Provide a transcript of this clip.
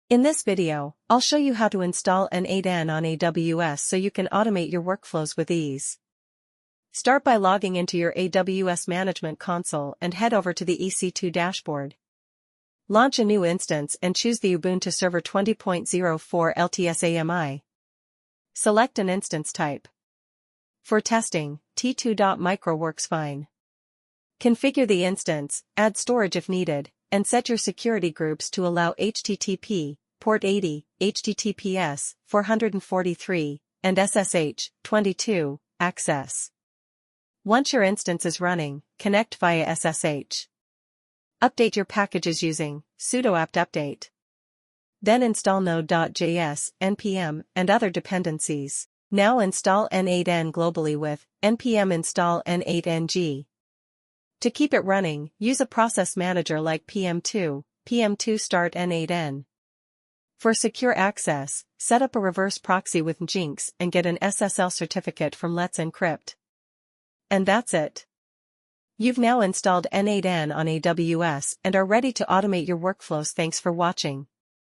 In this video, I'll show you how to install N8N on AWS so you can automate your workflows with ease. Start by logging into your AWS Management Console and head over to the EC2 dashboard. Launch a new instance and choose the Ubuntu Server 20.04 LTS-AMI. Select an instance type. For testing, T2.micro works fine. Configure the instance, add storage if needed, and set your security groups to allow HTTP, port 80, HTTPS, 443, and SSH, 22, access. Once your instance is running, connect via SSH. Update your packages using sudo apt update. Then install node.js, npm, and other dependencies. Now install N8N globally with npm install N8NG. To keep it running, use a process manager like pm2 start N8N. For secure access, set up a reverse proxy with Jinx and get an SSL certificate from Let's Encrypt. And that's it. You've now installed N8N on AWS and are ready to automate your workflows. Thanks for watching.